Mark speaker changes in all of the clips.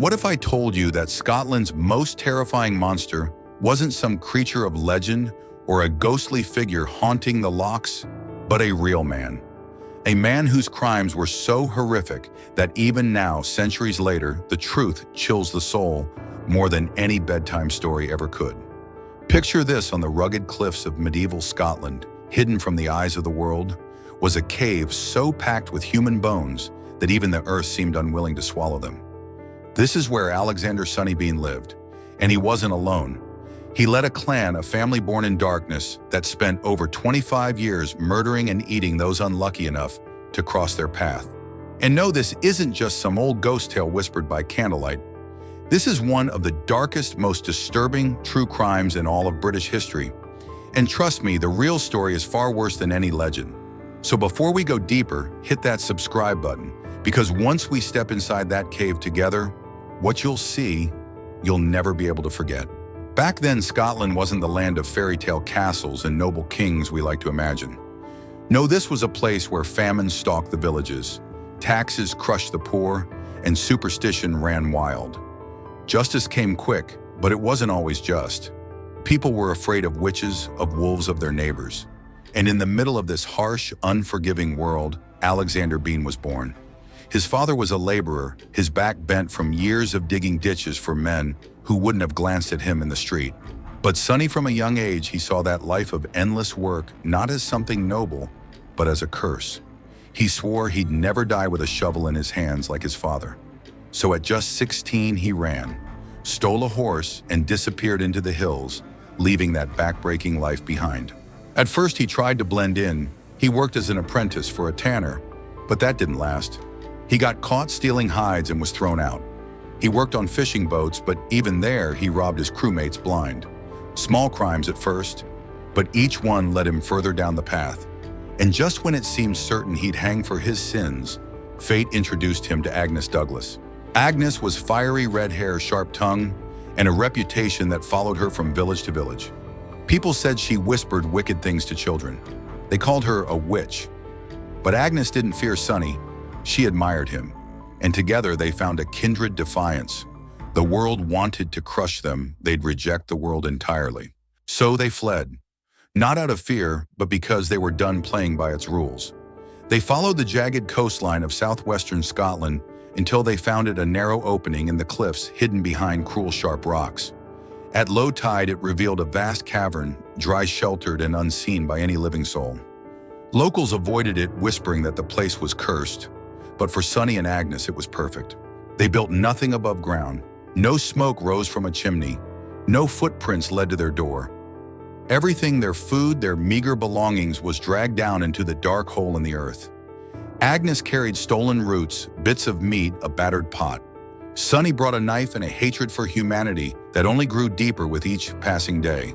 Speaker 1: What if I told you that Scotland's most terrifying monster wasn't some creature of legend or a ghostly figure haunting the lochs, but a real man? A man whose crimes were so horrific that even now, centuries later, the truth chills the soul more than any bedtime story ever could. Picture this: on the rugged cliffs of medieval Scotland, hidden from the eyes of the world, was a cave so packed with human bones that even the earth seemed unwilling to swallow them. This is where Alexander Sonnie lived, and he wasn't alone. He led a clan, a family born in darkness, that spent over 25 years murdering and eating those unlucky enough to cross their path. And no, this isn't just some old ghost tale whispered by candlelight. This is one of the darkest, most disturbing true crimes in all of British history. And trust me, the real story is far worse than any legend. So before we go deeper, hit that subscribe button, because once we step inside that cave together, what you'll see, you'll never be able to forget. Back then, Scotland wasn't the land of fairy tale castles and noble kings we like to imagine. No, this was a place where famine stalked the villages, taxes crushed the poor, and superstition ran wild. Justice came quick, but it wasn't always just. People were afraid of witches, of wolves, of their neighbors. And in the middle of this harsh, unforgiving world, Alexander Bean was born. His father was a laborer, his back bent from years of digging ditches for men who wouldn't have glanced at him in the street. But Sonnie, from a young age, he saw that life of endless work not as something noble, but as a curse. He swore he'd never die with a shovel in his hands like his father. So at just 16, he ran, stole a horse, and disappeared into the hills, leaving that backbreaking life behind. At first, he tried to blend in. He worked as an apprentice for a tanner, but that didn't last. He got caught stealing hides and was thrown out. He worked on fishing boats, but even there, he robbed his crewmates blind. Small crimes at first, but each one led him further down the path. And just when it seemed certain he'd hang for his sins, fate introduced him to Agnes Douglas. Agnes was fiery red hair, sharp tongue, and a reputation that followed her from village to village. People said she whispered wicked things to children. They called her a witch. But Agnes didn't fear Sonnie. She admired him, and together they found a kindred defiance. The world wanted to crush them, they'd reject the world entirely. So they fled, not out of fear, but because they were done playing by its rules. They followed the jagged coastline of southwestern Scotland until they found a narrow opening in the cliffs hidden behind cruel, sharp rocks. At low tide, it revealed a vast cavern, dry, sheltered, and unseen by any living soul. Locals avoided it, whispering that the place was cursed. But for Sonnie and Agnes, it was perfect. They built nothing above ground. No smoke rose from a chimney. No footprints led to their door. Everything, their food, their meager belongings, was dragged down into the dark hole in the earth. Agnes carried stolen roots, bits of meat, a battered pot. Sonnie brought a knife and a hatred for humanity that only grew deeper with each passing day.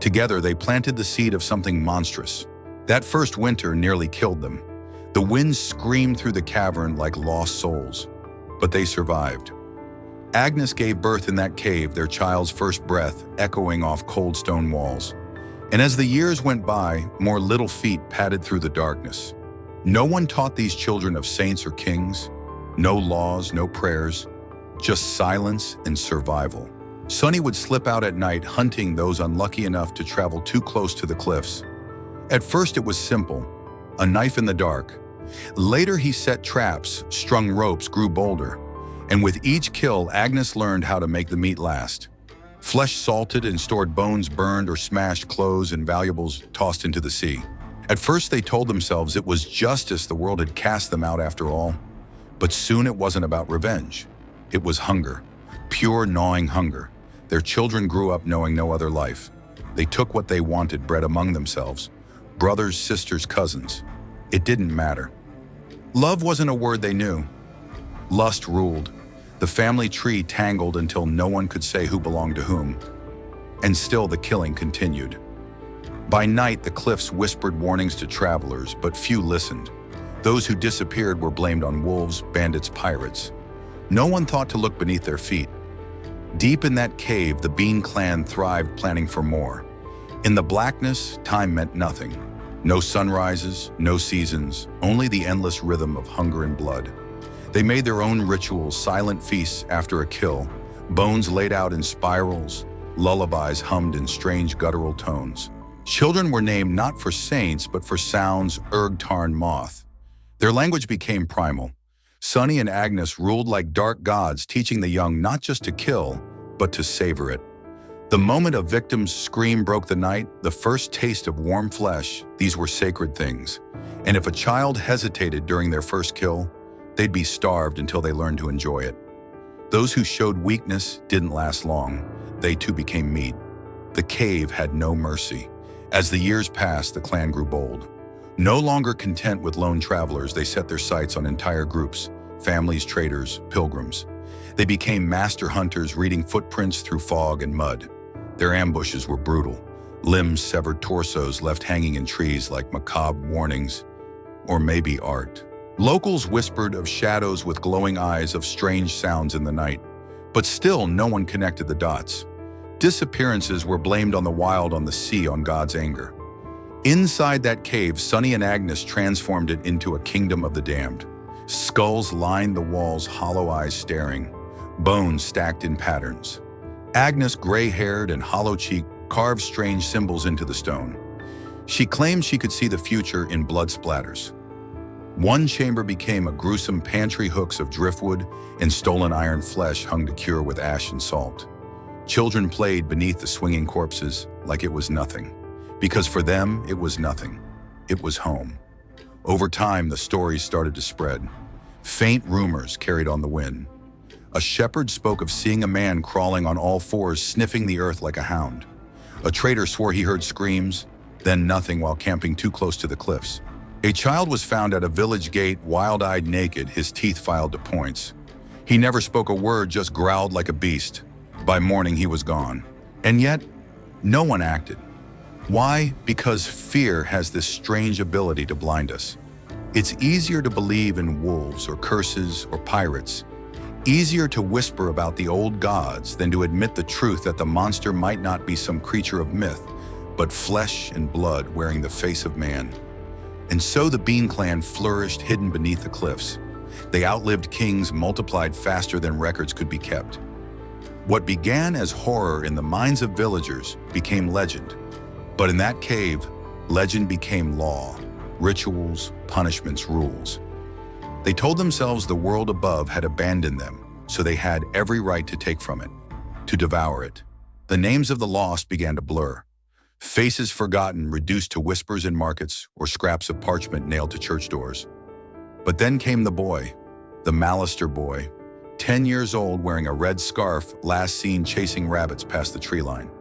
Speaker 1: Together, they planted the seed of something monstrous. That first winter nearly killed them. The winds screamed through the cavern like lost souls, but they survived. Agnes gave birth in that cave, their child's first breath echoing off cold stone walls. And as the years went by, more little feet padded through the darkness. No one taught these children of saints or kings. No laws, no prayers, just silence and survival. Sonnie would slip out at night, hunting those unlucky enough to travel too close to the cliffs. At first it was simple, a knife in the dark. Later he set traps, strung ropes, grew bolder. And with each kill, Agnes learned how to make the meat last. Flesh salted and stored, bones burned or smashed, clothes and valuables tossed into the sea. At first they told themselves it was justice, the world had cast them out after all. But soon it wasn't about revenge. It was hunger, pure gnawing hunger. Their children grew up knowing no other life. They took what they wanted, bred among themselves. Brothers, sisters, cousins. It didn't matter. Love wasn't a word they knew. Lust ruled. The family tree tangled until no one could say who belonged to whom. And still the killing continued. By night, the cliffs whispered warnings to travelers, but few listened. Those who disappeared were blamed on wolves, bandits, pirates. No one thought to look beneath their feet. Deep in that cave, the Bean clan thrived, planning for more. In the blackness, time meant nothing. No sunrises, no seasons, only the endless rhythm of hunger and blood. They made their own rituals, silent feasts after a kill, bones laid out in spirals, lullabies hummed in strange guttural tones. Children were named not for saints, but for sounds tarn moth. Their language became primal. Sonnie and Agnes ruled like dark gods, teaching the young not just to kill, but to savor it. The moment a victim's scream broke the night, the first taste of warm flesh, these were sacred things. And if a child hesitated during their first kill, they'd be starved until they learned to enjoy it. Those who showed weakness didn't last long. They too became meat. The cave had no mercy. As the years passed, the clan grew bold. No longer content with lone travelers, they set their sights on entire groups, families, traders, pilgrims. They became master hunters, reading footprints through fog and mud. Their ambushes were brutal. Limbs, severed torsos left hanging in trees like macabre warnings, or maybe art. Locals whispered of shadows with glowing eyes, of strange sounds in the night. But still, no one connected the dots. Disappearances were blamed on the wild, on the sea, on God's anger. Inside that cave, Sonnie and Agnes transformed it into a kingdom of the damned. Skulls lined the walls, hollow eyes staring, bones stacked in patterns. Agnes, gray-haired and hollow-cheeked, carved strange symbols into the stone. She claimed she could see the future in blood splatters. One chamber became a gruesome pantry, hooks of driftwood and stolen iron flesh hung to cure with ash and salt. Children played beneath the swinging corpses like it was nothing. Because for them, it was nothing. It was home. Over time, the stories started to spread. Faint rumors carried on the wind. A shepherd spoke of seeing a man crawling on all fours, sniffing the earth like a hound. A trader swore he heard screams, then nothing while camping too close to the cliffs. A child was found at a village gate, wild-eyed, naked, his teeth filed to points. He never spoke a word, just growled like a beast. By morning, he was gone. And yet, no one acted. Why? Because fear has this strange ability to blind us. It's easier to believe in wolves or curses or pirates. Easier to whisper about the old gods than to admit the truth that the monster might not be some creature of myth, but flesh and blood wearing the face of man. And so the Bean clan flourished hidden beneath the cliffs. They outlived kings, multiplied faster than records could be kept. What began as horror in the minds of villagers became legend. But in that cave, legend became law, rituals, punishments, rules. They told themselves the world above had abandoned them, so they had every right to take from it, to devour it. The names of the lost began to blur. Faces forgotten, reduced to whispers in markets or scraps of parchment nailed to church doors. But then came the boy, the Mallister boy, 10 years old, wearing a red scarf, last seen chasing rabbits past the tree line.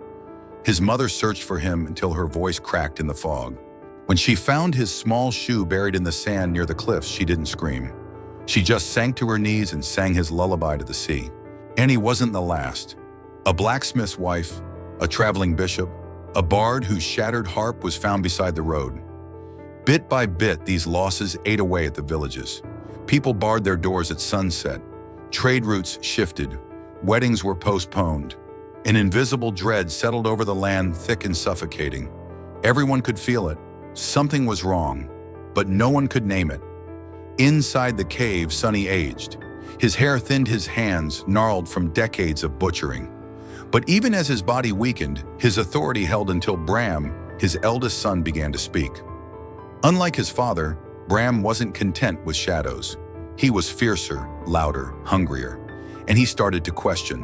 Speaker 1: His mother searched for him until her voice cracked in the fog. When she found his small shoe buried in the sand near the cliffs, she didn't scream. She just sank to her knees and sang his lullaby to the sea. And he wasn't the last. A blacksmith's wife, a traveling bishop, a bard whose shattered harp was found beside the road. Bit by bit, these losses ate away at the villages. People barred their doors at sunset. Trade routes shifted. Weddings were postponed. An invisible dread settled over the land, thick and suffocating. Everyone could feel it. Something was wrong, but no one could name it. Inside the cave, Sonnie aged. His hair thinned, his hands gnarled from decades of butchering. But even as his body weakened, his authority held until Bram, his eldest son, began to speak. Unlike his father, Bram wasn't content with shadows. He was fiercer, louder, hungrier, and he started to question.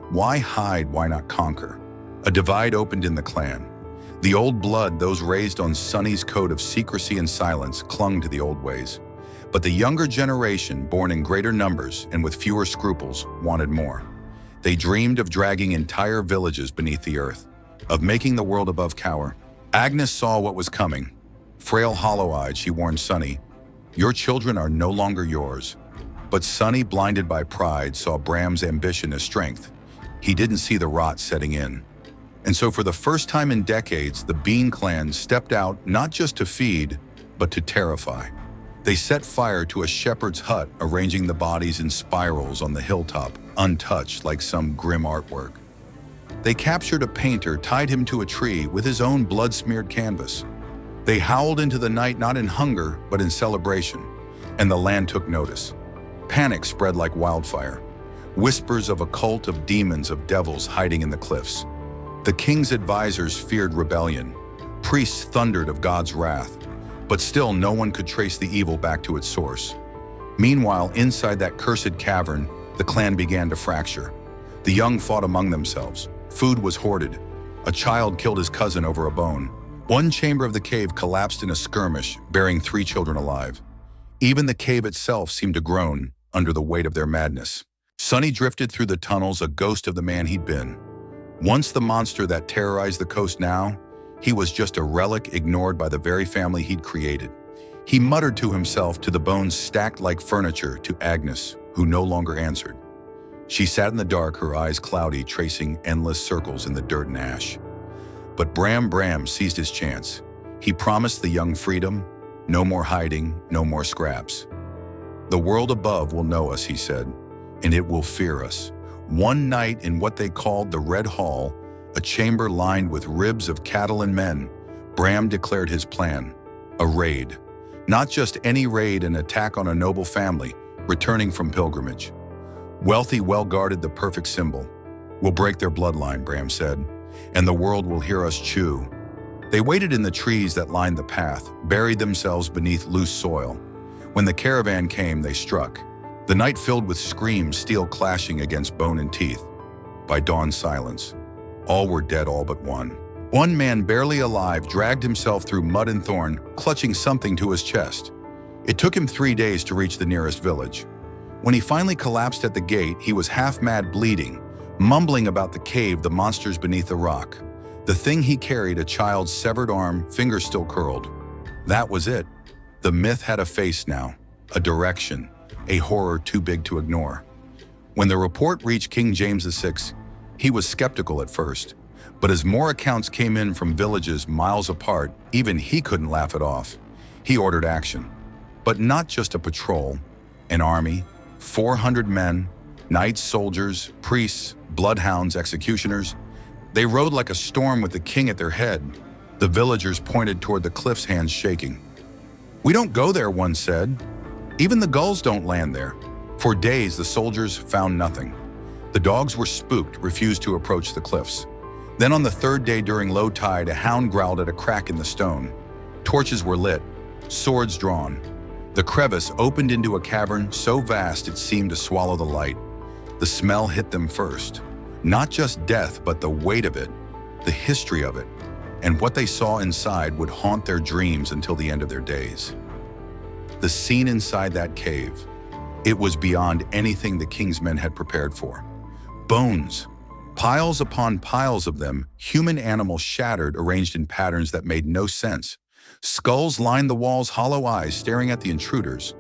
Speaker 1: Why hide, why not conquer? A divide opened in the clan. The old blood, those raised on Sonnie's code of secrecy and silence, clung to the old ways. But the younger generation, born in greater numbers and with fewer scruples, wanted more. They dreamed of dragging entire villages beneath the earth, of making the world above cower. Agnes saw what was coming. Frail, hollow-eyed, she warned Sonnie, "Your children are no longer yours." But Sonnie, blinded by pride, saw Bram's ambition as strength. He didn't see the rot setting in. And so for the first time in decades, the Bean clan stepped out not just to feed, but to terrify. They set fire to a shepherd's hut, arranging the bodies in spirals on the hilltop, untouched like some grim artwork. They captured a painter, tied him to a tree with his own blood-smeared canvas. They howled into the night not in hunger, but in celebration, and the land took notice. Panic spread like wildfire. Whispers of a cult of demons, of devils hiding in the cliffs. The king's advisors feared rebellion. Priests thundered of God's wrath. But still no one could trace the evil back to its source. Meanwhile, inside that cursed cavern, the clan began to fracture. The young fought among themselves. Food was hoarded. A child killed his cousin over a bone. One chamber of the cave collapsed in a skirmish, burying 3 children alive. Even the cave itself seemed to groan under the weight of their madness. Sonnie drifted through the tunnels, a ghost of the man he'd been. Once the monster that terrorized the coast, now he was just a relic ignored by the very family he'd created. He muttered to himself, to the bones stacked like furniture, to Agnes, who no longer answered. She sat in the dark, her eyes cloudy, tracing endless circles in the dirt and ash. But Bram seized his chance. He promised the young freedom, no more hiding, no more scraps. The world above will know us, he said, and it will fear us. One night in what they called the Red Hall, a chamber lined with ribs of cattle and men, Bram declared his plan, a raid. Not just any raid, an attack on a noble family, returning from pilgrimage. Wealthy, well-guarded, the perfect symbol. We'll break their bloodline, Bram said, and the world will hear us chew. They waited in the trees that lined the path, buried themselves beneath loose soil. When the caravan came, they struck. The night filled with screams, steel clashing against bone and teeth. By dawn, silence. All were dead, all but one. One man, barely alive, dragged himself through mud and thorn, clutching something to his chest. It took him 3 days to reach the nearest village. When he finally collapsed at the gate, he was half-mad, bleeding, mumbling about the cave, the monsters beneath the rock. The thing he carried, a child's severed arm, fingers still curled. That was it. The myth had a face now, a direction, a horror too big to ignore. When the report reached King James VI, he was skeptical at first. But as more accounts came in from villages miles apart, even he couldn't laugh it off. He ordered action. But not just a patrol, an army, 400 men, knights, soldiers, priests, bloodhounds, executioners. They rode like a storm with the king at their head. The villagers pointed toward the cliffs, hands shaking. "We don't go there," one said. "Even the gulls don't land there." For days, the soldiers found nothing. The dogs were spooked, refused to approach the cliffs. Then on the 3rd day during low tide, a hound growled at a crack in the stone. Torches were lit, swords drawn. The crevice opened into a cavern so vast it seemed to swallow the light. The smell hit them first. Not just death, but the weight of it, the history of it, and what they saw inside would haunt their dreams until the end of their days. The scene inside that cave, it was beyond anything the king's men had prepared for. Bones, piles upon piles of them, human animals shattered, arranged in patterns that made no sense. Skulls lined the walls, hollow eyes staring at the intruders.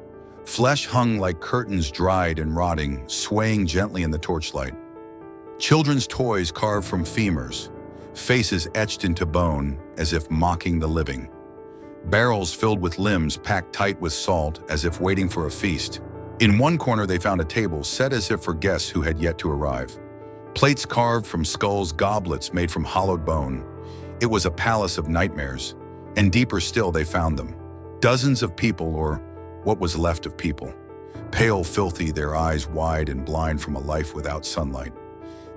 Speaker 1: Flesh hung like curtains, dried and rotting, swaying gently in the torchlight. Children's toys carved from femurs, faces etched into bone as if mocking the living. Barrels filled with limbs packed tight with salt as if waiting for a feast. In one corner they found a table set as if for guests who had yet to arrive. Plates carved from skulls, goblets made from hollowed bone. It was a palace of nightmares. And deeper still they found them. Dozens of people, or what was left of people. Pale, filthy, their eyes wide and blind from a life without sunlight.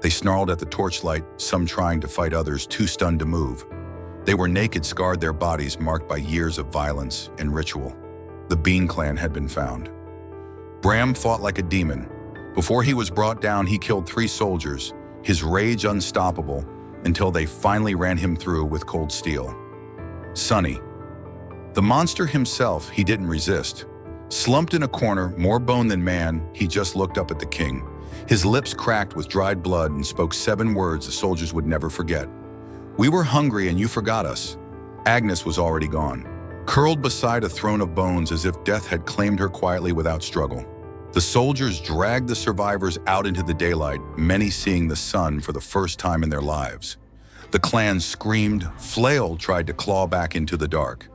Speaker 1: They snarled at the torchlight, some trying to fight, others too stunned to move. They were naked, scarred, their bodies marked by years of violence and ritual. The Bean clan had been found. Bram fought like a demon. Before he was brought down, he killed 3 soldiers, his rage unstoppable, until they finally ran him through with cold steel. Sonnie. The monster himself, he didn't resist. Slumped in a corner, more bone than man, he just looked up at the king. His lips cracked with dried blood and spoke 7 words the soldiers would never forget. "We were hungry and you forgot us." Agnes was already gone, curled beside a throne of bones as if death had claimed her quietly without struggle. The soldiers dragged the survivors out into the daylight, many seeing the sun for the first time in their lives. The clan screamed, flail tried to claw back into the dark.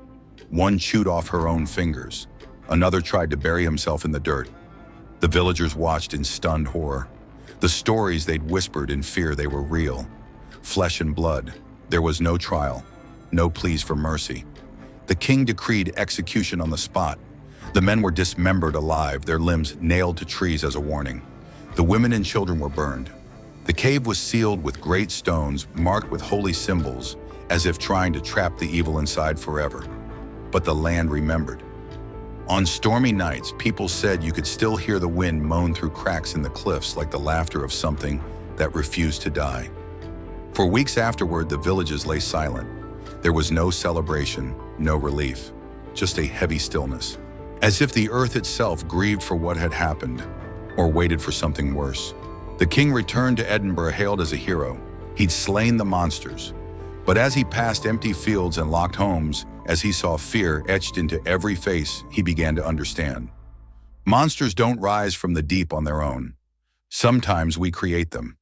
Speaker 1: One chewed off her own fingers. Another tried to bury himself in the dirt. The villagers watched in stunned horror. The stories they'd whispered in fear, they were real. Flesh and blood. There was no trial, no pleas for mercy. The king decreed execution on the spot. The men were dismembered alive, their limbs nailed to trees as a warning. The women and children were burned. The cave was sealed with great stones marked with holy symbols, as if trying to trap the evil inside forever. But the land remembered. On stormy nights, people said you could still hear the wind moan through cracks in the cliffs like the laughter of something that refused to die. For weeks afterward, the villages lay silent. There was no celebration, no relief, just a heavy stillness, as if the earth itself grieved for what had happened or waited for something worse. The king returned to Edinburgh hailed as a hero. He'd slain the monsters. But as he passed empty fields and locked homes, as he saw fear etched into every face, he began to understand. Monsters don't rise from the deep on their own. Sometimes we create them.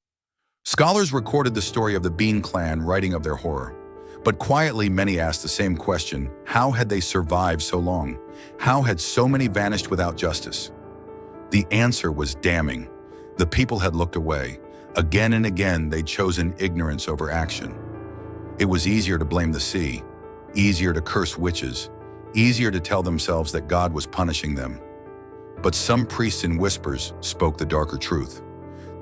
Speaker 1: Scholars recorded the story of the Bean clan, writing of their horror. But quietly, many asked the same question: how had they survived so long? How had so many vanished without justice? The answer was damning. The people had looked away. Again and again, they'd chosen ignorance over action. It was easier to blame the sea, easier to curse witches, easier to tell themselves that God was punishing them. But some priests in whispers spoke the darker truth.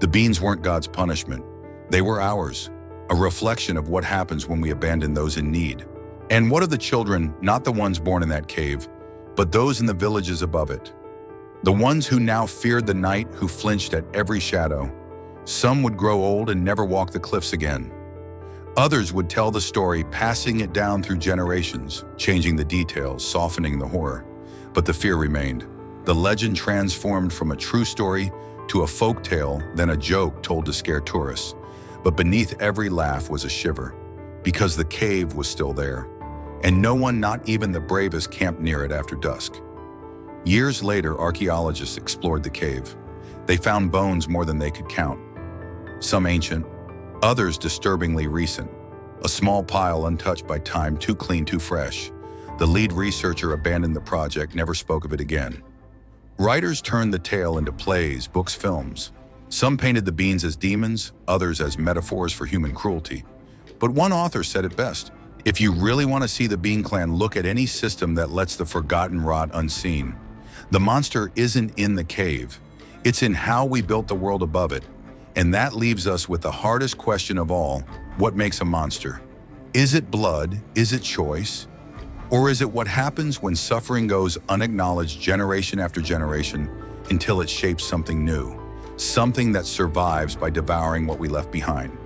Speaker 1: The beans weren't God's punishment. They were ours, a reflection of what happens when we abandon those in need. And what of the children, not the ones born in that cave, but those in the villages above it? The ones who now feared the night, who flinched at every shadow. Some would grow old and never walk the cliffs again. Others would tell the story, passing it down through generations, changing the details, softening the horror. But the fear remained. The legend transformed from a true story to a folk tale, then a joke told to scare tourists. But beneath every laugh was a shiver, because the cave was still there, and no one, not even the bravest, camped near it after dusk. Years later, archaeologists explored the cave. They found bones more than they could count. Some ancient, others disturbingly recent. A small pile untouched by time, too clean, too fresh. The lead researcher abandoned the project, never spoke of it again. Writers turned the tale into plays, books, films. Some painted the beans as demons, others as metaphors for human cruelty. But one author said it best: if you really want to see the Bean Clan, look at any system that lets the forgotten rot unseen. The monster isn't in the cave. It's in how we built the world above it. And that leaves us with the hardest question of all: what makes a monster? Is it blood? Is it choice? Or is it what happens when suffering goes unacknowledged generation after generation until it shapes something new? Something that survives by devouring what we left behind.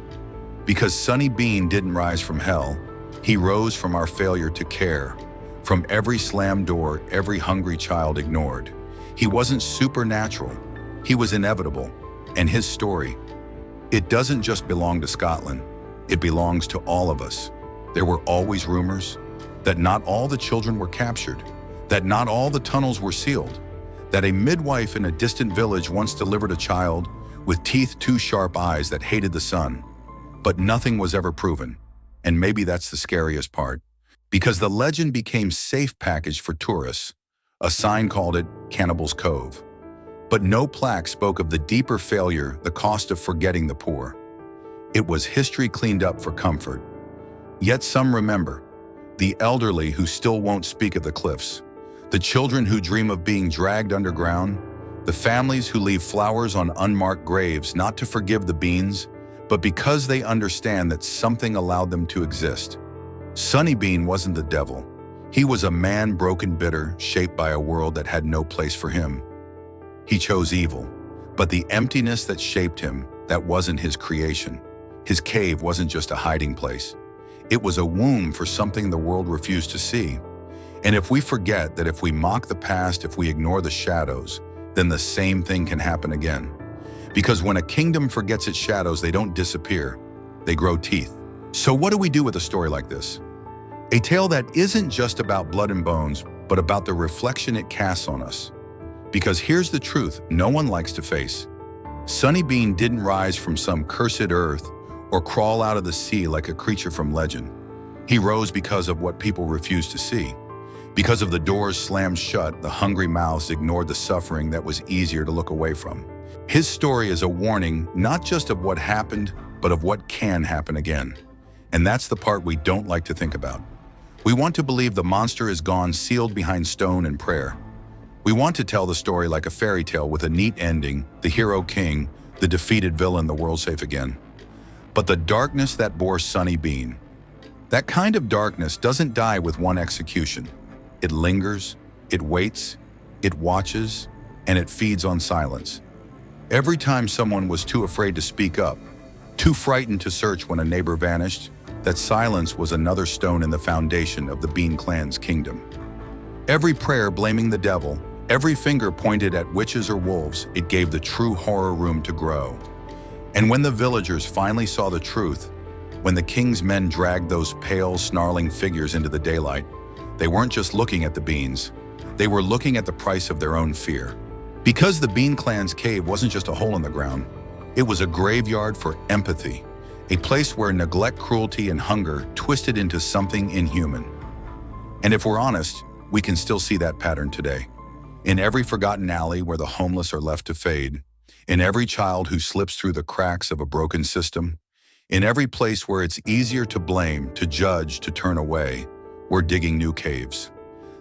Speaker 1: Because Sonnie Bean didn't rise from hell. He rose from our failure to care, from every slammed door, every hungry child ignored. He wasn't supernatural. He was inevitable. And his story, it doesn't just belong to Scotland. It belongs to all of us. There were always rumors that not all the children were captured, that not all the tunnels were sealed, that a midwife in a distant village once delivered a child with teeth too sharp, eyes that hated the sun. But nothing was ever proven. And maybe that's the scariest part, because the legend became safe package for tourists. A sign called it Cannibal's Cove. But no plaque spoke of the deeper failure, the cost of forgetting the poor. It was history cleaned up for comfort. Yet some remember: the elderly who still won't speak of the cliffs, the children who dream of being dragged underground, the families who leave flowers on unmarked graves, not to forgive the beans, but because they understand that something allowed them to exist. Sonnie Bean wasn't the devil. He was a man, broken, bitter, shaped by a world that had no place for him. He chose evil, but the emptiness that shaped him, that wasn't his creation. His cave wasn't just a hiding place. It was a womb for something the world refused to see. And if we forget that, if we mock the past, if we ignore the shadows, then the same thing can happen again. Because when a kingdom forgets its shadows, they don't disappear, they grow teeth. So what do we do with a story like this? A tale that isn't just about blood and bones, but about the reflection it casts on us. Because here's the truth no one likes to face. Sonnie Bean didn't rise from some cursed earth or crawl out of the sea like a creature from legend. He rose because of what people refused to see. Because of the doors slammed shut, the hungry mouths ignored the suffering that was easier to look away from. His story is a warning, not just of what happened, but of what can happen again. And that's the part we don't like to think about. We want to believe the monster is gone, sealed behind stone and prayer. We want to tell the story like a fairy tale with a neat ending, the hero king, the defeated villain, the world safe again. But the darkness that bore Sonnie Bean, that kind of darkness doesn't die with one execution. It lingers, it waits, it watches, and it feeds on silence. Every time someone was too afraid to speak up, too frightened to search when a neighbor vanished, that silence was another stone in the foundation of the Bean clan's kingdom. Every prayer blaming the devil, every finger pointed at witches or wolves, it gave the true horror room to grow. And when the villagers finally saw the truth, when the king's men dragged those pale, snarling figures into the daylight, they weren't just looking at the beans, they were looking at the price of their own fear. Because the Bean clan's cave wasn't just a hole in the ground, it was a graveyard for empathy, a place where neglect, cruelty, and hunger twisted into something inhuman. And if we're honest, we can still see that pattern today. In every forgotten alley where the homeless are left to fade, in every child who slips through the cracks of a broken system, in every place where it's easier to blame, to judge, to turn away, we're digging new caves.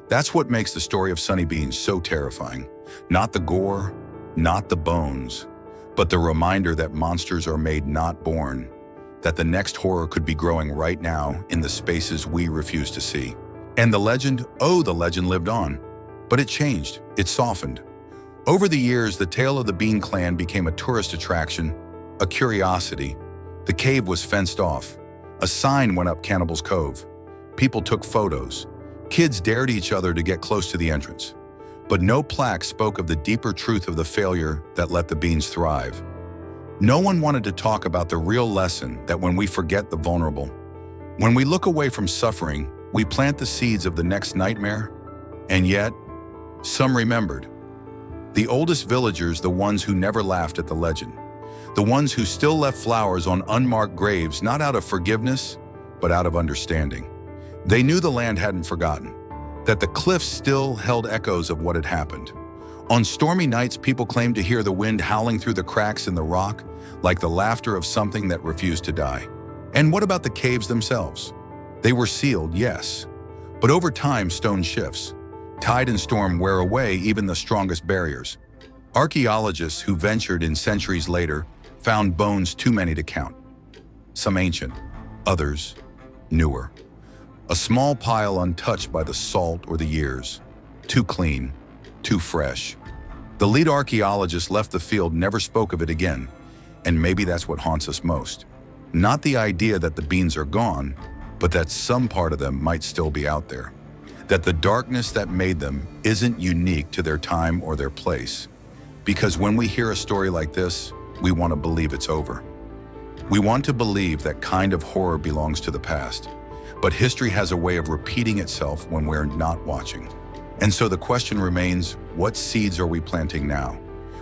Speaker 1: That's what makes the story of Sonnie Bean so terrifying. Not the gore, not the bones, but the reminder that monsters are made, not born, that the next horror could be growing right now in the spaces we refuse to see. And the legend, oh, the legend lived on, but it changed, it softened. Over the years, the tale of the Bean clan became a tourist attraction, a curiosity. The cave was fenced off. A sign went up Cannibal's Cove. People took photos. Kids dared each other to get close to the entrance. But no plaque spoke of the deeper truth of the failure that let the Beans thrive. No one wanted to talk about the real lesson that when we forget the vulnerable, when we look away from suffering, we plant the seeds of the next nightmare. And yet, some remembered. The oldest villagers, the ones who never laughed at the legend, the ones who still left flowers on unmarked graves, not out of forgiveness, but out of understanding. They knew the land hadn't forgotten, that the cliffs still held echoes of what had happened. On stormy nights, people claimed to hear the wind howling through the cracks in the rock, like the laughter of something that refused to die. And what about the caves themselves? They were sealed, yes, but over time, stone shifts. Tide and storm wear away even the strongest barriers. Archaeologists who ventured in centuries later found bones too many to count. Some ancient, others newer. A small pile untouched by the salt or the years. Too clean, too fresh. The lead archaeologist left the field, never spoke of it again, and maybe that's what haunts us most. Not the idea that the beans are gone, but that some part of them might still be out there. That the darkness that made them isn't unique to their time or their place. Because when we hear a story like this, we want to believe it's over. We want to believe that kind of horror belongs to the past. But history has a way of repeating itself when we're not watching. And so the question remains, what seeds are we planting now?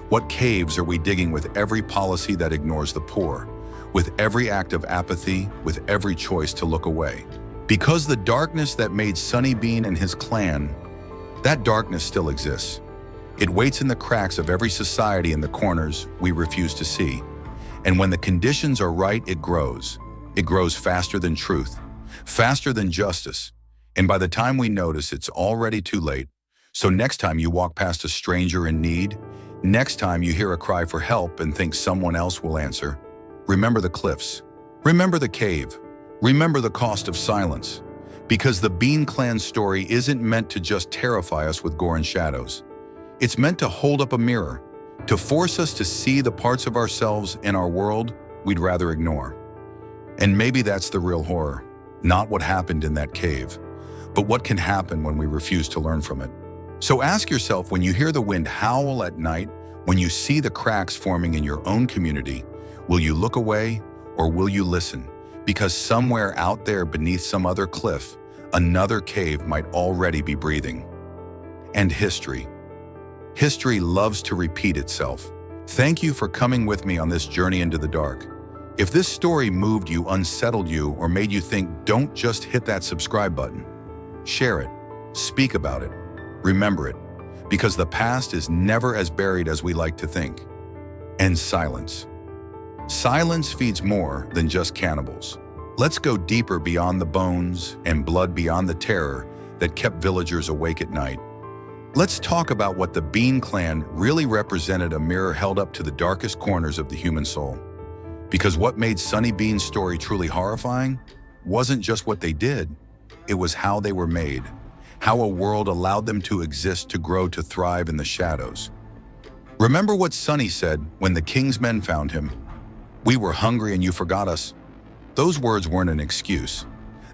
Speaker 1: What caves are we digging with every policy that ignores the poor? With every act of apathy, with every choice to look away? Because the darkness that made Sonnie Bean and his clan, that darkness still exists. It waits in the cracks of every society in the corners we refuse to see. And when the conditions are right, it grows. It grows faster than truth, faster than justice. And by the time we notice, it's already too late. So next time you walk past a stranger in need, next time you hear a cry for help and think someone else will answer, remember the cliffs, remember the cave, remember the cost of silence. Because the Bean clan story isn't meant to just terrify us with gore and shadows. It's meant to hold up a mirror, to force us to see the parts of ourselves in our world we'd rather ignore. And maybe that's the real horror, not what happened in that cave, but what can happen when we refuse to learn from it. So ask yourself, when you hear the wind howl at night, when you see the cracks forming in your own community, will you look away or will you listen? Because somewhere out there beneath some other cliff, another cave might already be breathing. And history loves to repeat itself. Thank you for coming with me on this journey into the dark. If this story moved you, unsettled you, or made you think, don't just hit that subscribe button. Share it, speak about it, remember it, because the past is never as buried as we like to think. And silence. Silence feeds more than just cannibals. Let's go deeper beyond the bones and blood, beyond the terror that kept villagers awake at night. Let's talk about what the Bean Clan really represented, a mirror held up to the darkest corners of the human soul. Because what made Sonnie Bean's story truly horrifying wasn't just what they did, it was how they were made, how a world allowed them to exist, to grow, to thrive in the shadows. Remember what Sonnie said when the king's men found him? "We were hungry and you forgot us." Those words weren't an excuse.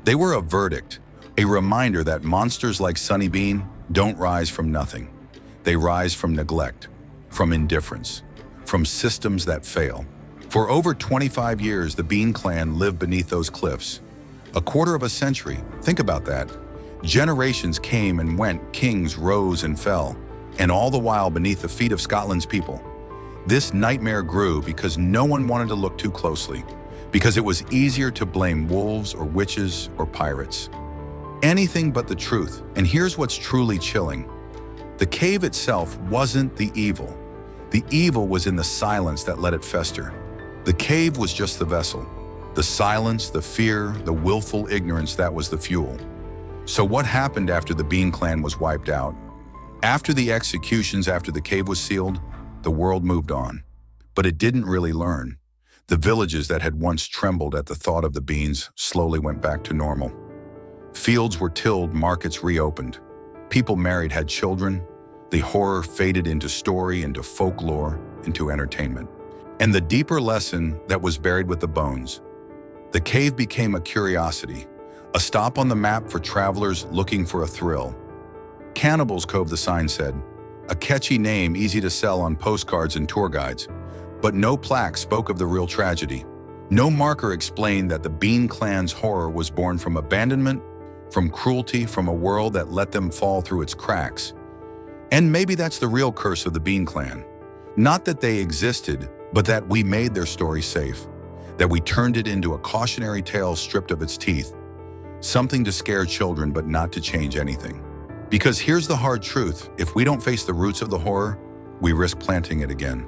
Speaker 1: They were a verdict, a reminder that monsters like Sonnie Bean don't rise from nothing. They rise from neglect, from indifference, from systems that fail. For over 25 years, the Bean Clan lived beneath those cliffs. A quarter of a century, think about that. Generations came and went, kings rose and fell, and all the while beneath the feet of Scotland's people. This nightmare grew because no one wanted to look too closely, because it was easier to blame wolves or witches or pirates. Anything but the truth. And here's what's truly chilling. The cave itself wasn't the evil. The evil was in the silence that let it fester. The cave was just the vessel. The silence, the fear, the willful ignorance, that was the fuel. So what happened after the Bean Clan was wiped out? After the executions, after the cave was sealed, the world moved on. But it didn't really learn. The villages that had once trembled at the thought of the beans slowly went back to normal. Fields were tilled, markets reopened. People married, had children. The horror faded into story, into folklore, into entertainment. And the deeper lesson that was buried with the bones. The cave became a curiosity, a stop on the map for travelers looking for a thrill. Cannibal's Cove, the sign said, a catchy name easy to sell on postcards and tour guides. But no plaque spoke of the real tragedy. No marker explained that the Bean Clan's horror was born from abandonment, from cruelty, from a world that let them fall through its cracks. And maybe that's the real curse of the Bean Clan. Not that they existed, but that we made their story safe. That we turned it into a cautionary tale stripped of its teeth. Something to scare children, but not to change anything. Because here's the hard truth. If we don't face the roots of the horror, we risk planting it again.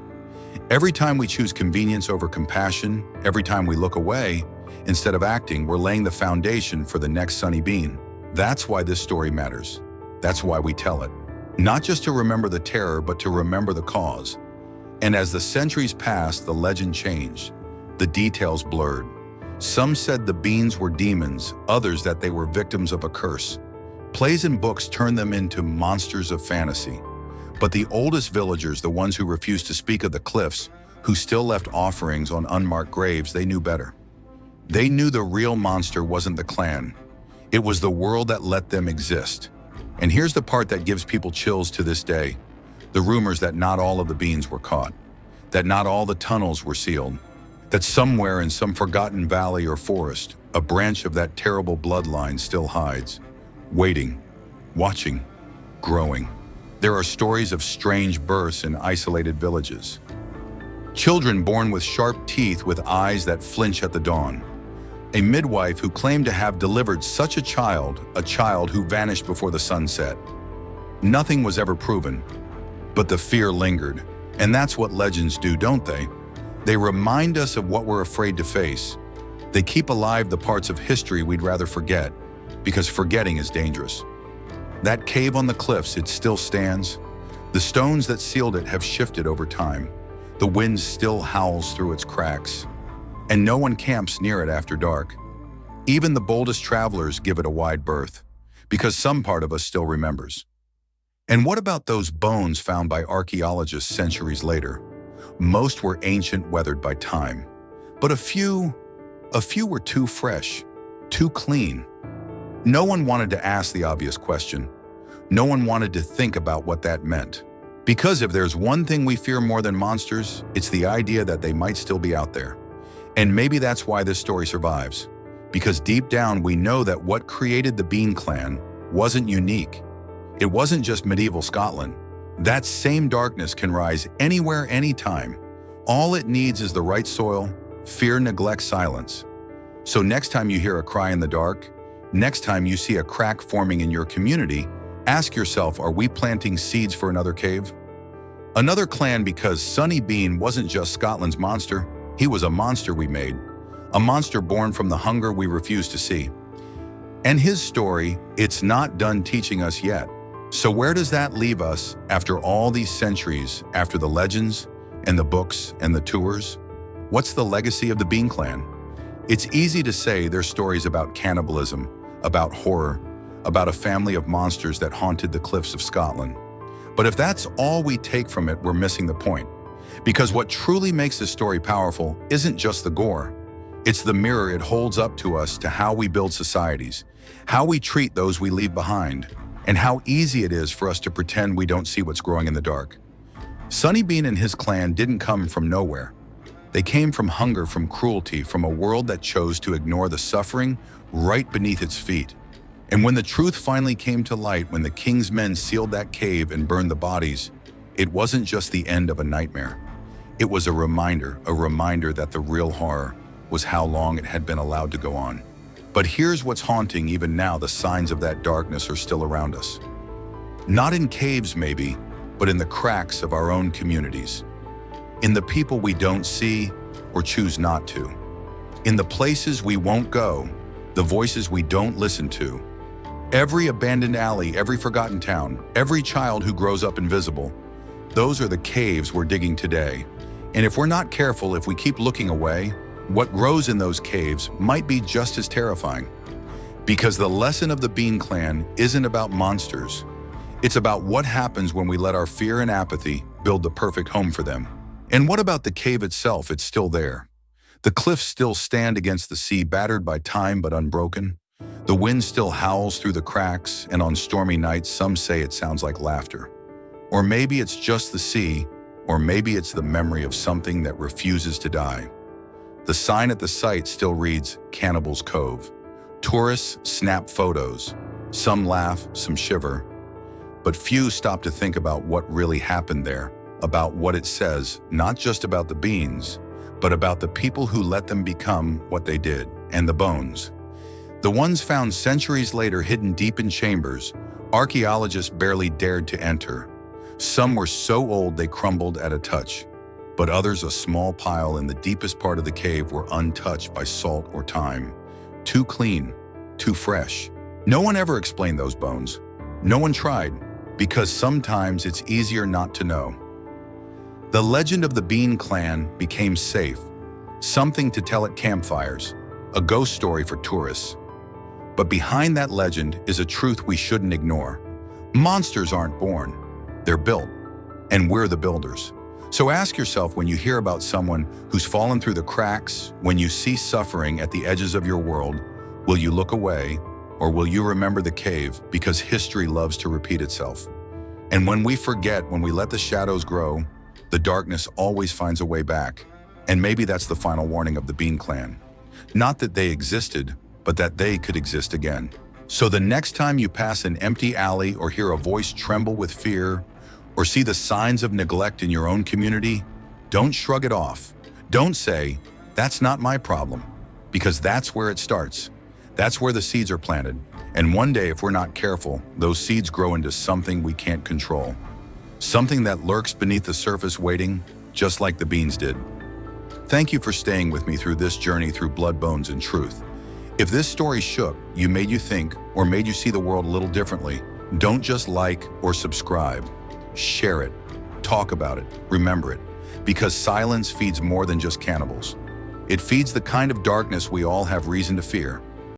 Speaker 1: Every time we choose convenience over compassion, every time we look away, instead of acting, we're laying the foundation for the next Sonnie Bean. That's why this story matters. That's why we tell it. Not just to remember the terror, but to remember the cause. And as the centuries passed, the legend changed. The details blurred. Some said the beans were demons, others that they were victims of a curse. Plays and books turned them into monsters of fantasy. But the oldest villagers, the ones who refused to speak of the cliffs, who still left offerings on unmarked graves, they knew better. They knew the real monster wasn't the clan. It was the world that let them exist. And here's the part that gives people chills to this day. The rumors that not all of the beans were caught, that not all the tunnels were sealed, that somewhere in some forgotten valley or forest, a branch of that terrible bloodline still hides, waiting, watching, growing. There are stories of strange births in isolated villages. Children born with sharp teeth, with eyes that flinch at the dawn. A midwife who claimed to have delivered such a child who vanished before the sun set. Nothing was ever proven, but the fear lingered. And that's what legends do, don't they? They remind us of what we're afraid to face. They keep alive the parts of history we'd rather forget, because forgetting is dangerous. That cave on the cliffs, it still stands. The stones that sealed it have shifted over time. The wind still howls through its cracks. And no one camps near it after dark. Even the boldest travelers give it a wide berth, because some part of us still remembers. And what about those bones found by archaeologists centuries later? Most were ancient, weathered by time. But a few were too fresh, too clean. No one wanted to ask the obvious question. No one wanted to think about what that meant. Because if there's one thing we fear more than monsters, it's the idea that they might still be out there. And maybe that's why this story survives. Because deep down we know that what created the Bean Clan wasn't unique. It wasn't just medieval Scotland. That same darkness can rise anywhere, anytime. All it needs is the right soil, fear, neglect, silence. So next time you hear a cry in the dark, next time you see a crack forming in your community, ask yourself, are we planting seeds for another cave? Another clan, because Sonnie Bean wasn't just Scotland's monster. He was a monster we made. A monster born from the hunger we refuse to see. And his story, it's not done teaching us yet. So where does that leave us after all these centuries, after the legends and the books and the tours? What's the legacy of the Bean Clan? It's easy to say there's stories about cannibalism, about horror, about a family of monsters that haunted the cliffs of Scotland. But if that's all we take from it, we're missing the point. Because what truly makes this story powerful isn't just the gore. It's the mirror it holds up to us to how we build societies, how we treat those we leave behind, and how easy it is for us to pretend we don't see what's growing in the dark. Sonnie Bean and his clan didn't come from nowhere. They came from hunger, from cruelty, from a world that chose to ignore the suffering right beneath its feet. And when the truth finally came to light, when the king's men sealed that cave and burned the bodies, it wasn't just the end of a nightmare. It was a reminder that the real horror was how long it had been allowed to go on. But here's what's haunting: even now, the signs of that darkness are still around us. Not in caves maybe, but in the cracks of our own communities. In the people we don't see or choose not to. In the places we won't go, the voices we don't listen to. Every abandoned alley, every forgotten town, every child who grows up invisible. Those are the caves we're digging today. And if we're not careful, if we keep looking away, what grows in those caves might be just as terrifying. Because the lesson of the Bean Clan isn't about monsters. It's about what happens when we let our fear and apathy build the perfect home for them. And what about the cave itself? It's still there. The cliffs still stand against the sea, battered by time but unbroken. The wind still howls through the cracks, and on stormy nights, some say it sounds like laughter. Or maybe it's just the sea, or maybe it's the memory of something that refuses to die. The sign at the site still reads Cannibal's Cove. Tourists snap photos. Some laugh, some shiver. But few stop to think about what really happened there, about what it says, not just about the beans, but about the people who let them become what they did, and the bones. The ones found centuries later hidden deep in chambers, archaeologists barely dared to enter. Some were so old they crumbled at a touch, but others, a small pile in the deepest part of the cave, were untouched by salt or time. Too clean, too fresh. No one ever explained those bones. No one tried, because sometimes it's easier not to know. The legend of the Bean Clan became safe, something to tell at campfires, a ghost story for tourists. But behind that legend is a truth we shouldn't ignore. Monsters aren't born, they're built, and we're the builders. So ask yourself, when you hear about someone who's fallen through the cracks, when you see suffering at the edges of your world, will you look away, or will you remember the cave? Because history loves to repeat itself. And when we forget, when we let the shadows grow, the darkness always finds a way back. And maybe that's the final warning of the Bean Clan. Not that they existed, but that they could exist again. So the next time you pass an empty alley, or hear a voice tremble with fear, or see the signs of neglect in your own community, don't shrug it off. Don't say, "That's not my problem," because that's where it starts. That's where the seeds are planted. And one day, if we're not careful, those seeds grow into something we can't control. Something that lurks beneath the surface, waiting, just like the beans did. Thank you for staying with me through this journey through blood, bones, and truth. If this story shook you, made you think, or made you see the world a little differently, don't just like or subscribe. Share it. Talk about it. Remember it. Because silence feeds more than just cannibals. It feeds the kind of darkness we all have reason to fear.